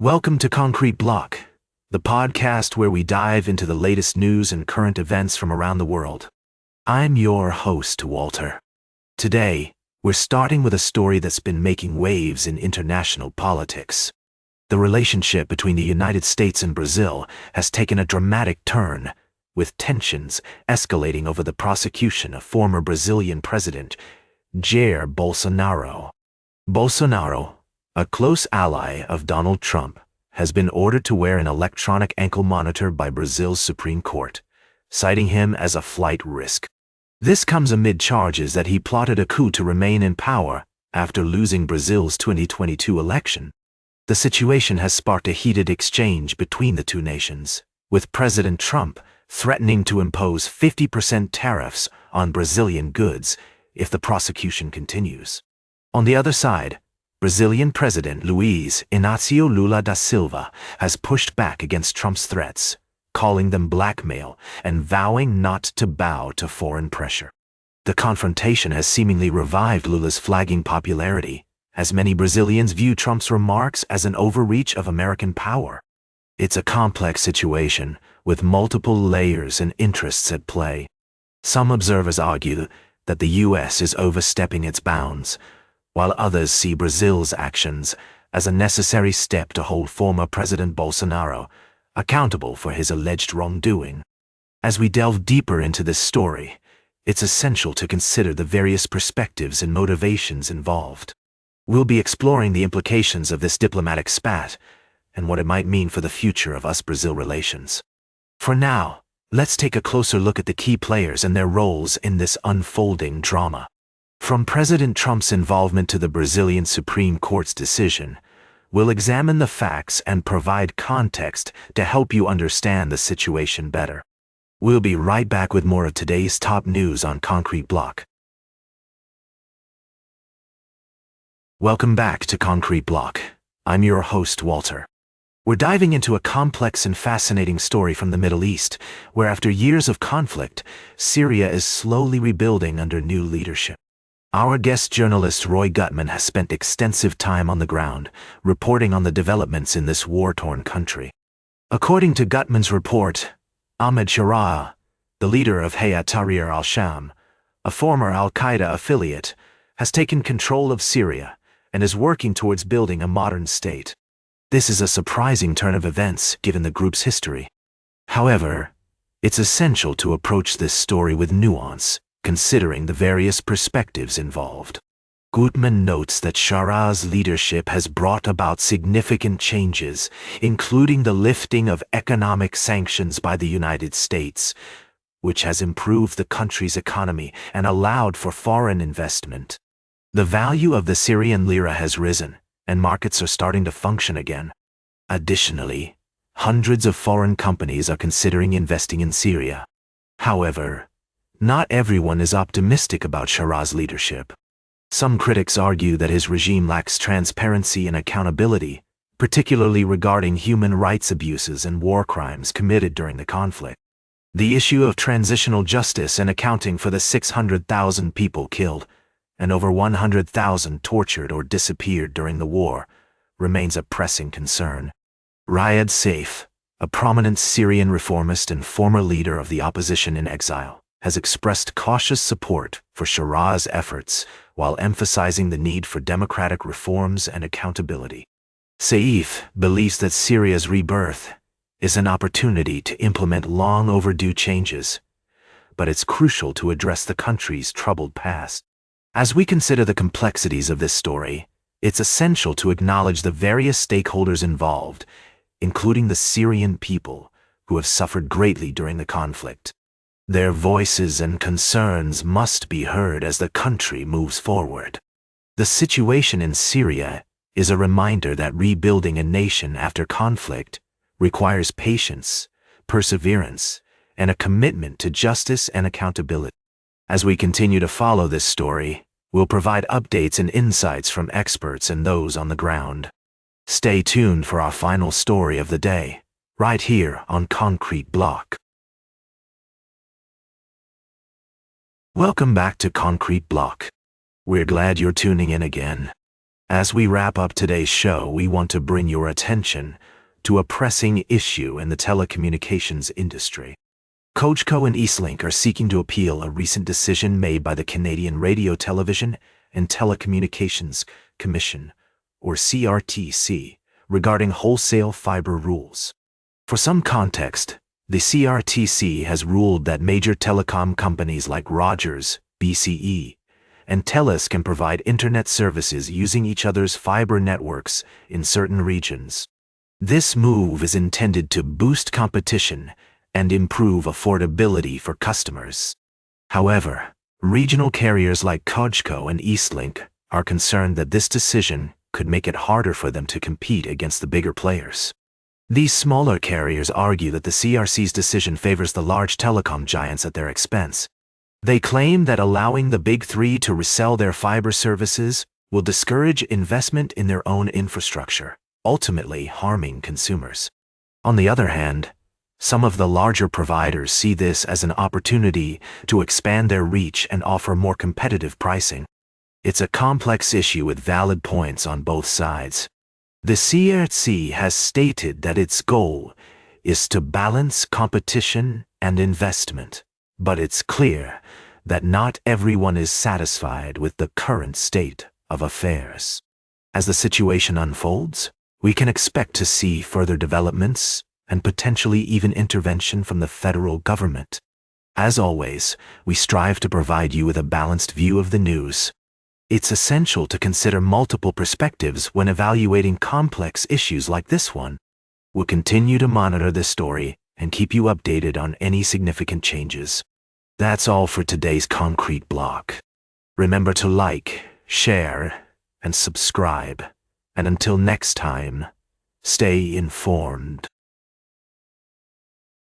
Welcome to Concrete Block, the podcast where we dive into the latest news and current events from around the world. I'm your host, Walter. Today, we're starting with a story that's been making waves in international politics. The relationship between the United States and Brazil has taken a dramatic turn, with tensions escalating over the prosecution of former Brazilian President Jair Bolsonaro. Bolsonaro, a close ally of Donald Trump, has been ordered to wear an electronic ankle monitor by Brazil's Supreme Court, citing him as a flight risk. This comes amid charges that he plotted a coup to remain in power after losing Brazil's 2022 election. The situation has sparked a heated exchange between the two nations, with President Trump threatening to impose 50% tariffs on Brazilian goods if the prosecution continues. On the other side, Brazilian President Luiz Inácio Lula da Silva has pushed back against Trump's threats, calling them blackmail and vowing not to bow to foreign pressure. The confrontation has seemingly revived Lula's flagging popularity, as many Brazilians view Trump's remarks as an overreach of American power. It's a complex situation, with multiple layers and interests at play. Some observers argue that the U.S. is overstepping its bounds, while others see Brazil's actions as a necessary step to hold former President Bolsonaro accountable for his alleged wrongdoing. As we delve deeper into this story, it's essential to consider the various perspectives and motivations involved. We'll be exploring the implications of this diplomatic spat and what it might mean for the future of US-Brazil relations. For now, let's take a closer look at the key players and their roles in this unfolding drama. From President Trump's involvement to the Brazilian Supreme Court's decision, we'll examine the facts and provide context to help you understand the situation better. We'll be right back with more of today's top news on Concrete Block. Welcome back to Concrete Block. I'm your host, Walter. We're diving into a complex and fascinating story from the Middle East, where after years of conflict, Syria is slowly rebuilding under new leadership. Our guest journalist Roy Gutman has spent extensive time on the ground, reporting on the developments in this war-torn country. According to Gutman's report, Ahmed Sharaa, the leader of Hayat Tahrir al-Sham, a former al-Qaeda affiliate, has taken control of Syria and is working towards building a modern state. This is a surprising turn of events given the group's history. However, it's essential to approach this story with nuance, considering the various perspectives involved. Gutman notes that Sharaa's leadership has brought about significant changes, including the lifting of economic sanctions by the United States, which has improved the country's economy and allowed for foreign investment. The value of the Syrian lira has risen, and markets are starting to function again. Additionally, hundreds of foreign companies are considering investing in Syria. However, not everyone is optimistic about Sharaa's leadership. Some critics argue that his regime lacks transparency and accountability, particularly regarding human rights abuses and war crimes committed during the conflict. The issue of transitional justice and accounting for the 600,000 people killed and over 100,000 tortured or disappeared during the war remains a pressing concern. Riyad Saif, a prominent Syrian reformist and former leader of the opposition in exile, has expressed cautious support for Sharaa's efforts while emphasizing the need for democratic reforms and accountability. Saif believes that Syria's rebirth is an opportunity to implement long overdue changes, but it's crucial to address the country's troubled past. As we consider the complexities of this story, it's essential to acknowledge the various stakeholders involved, including the Syrian people, who have suffered greatly during the conflict. Their voices and concerns must be heard as the country moves forward. The situation in Syria is a reminder that rebuilding a nation after conflict requires patience, perseverance, and a commitment to justice and accountability. As we continue to follow this story, we'll provide updates and insights from experts and those on the ground. Stay tuned for our final story of the day, right here on Concrete Block. Welcome back to Concrete Block. We're glad you're tuning in again. As we wrap up today's show, we want to bring your attention to a pressing issue in the telecommunications industry. Cogeco and Eastlink are seeking to appeal a recent decision made by the Canadian Radio, Television and Telecommunications Commission, or CRTC, regarding wholesale fiber rules. For some context, the CRTC has ruled that major telecom companies like Rogers, BCE, and TELUS can provide internet services using each other's fiber networks in certain regions. This move is intended to boost competition and improve affordability for customers. However, regional carriers like Cogeco and Eastlink are concerned that this decision could make it harder for them to compete against the bigger players. These smaller carriers argue that the CRC's decision favors the large telecom giants at their expense. They claim that allowing the big three to resell their fiber services will discourage investment in their own infrastructure, ultimately harming consumers. On the other hand, some of the larger providers see this as an opportunity to expand their reach and offer more competitive pricing. It's a complex issue with valid points on both sides. The CRTC has stated that its goal is to balance competition and investment, but it's clear that not everyone is satisfied with the current state of affairs. As the situation unfolds, we can expect to see further developments and potentially even intervention from the federal government. As always, we strive to provide you with a balanced view of the news. It's essential to consider multiple perspectives when evaluating complex issues like this one. We'll continue to monitor this story and keep you updated on any significant changes. That's all for today's Concrete Block. Remember to like, share, and subscribe. And until next time, stay informed.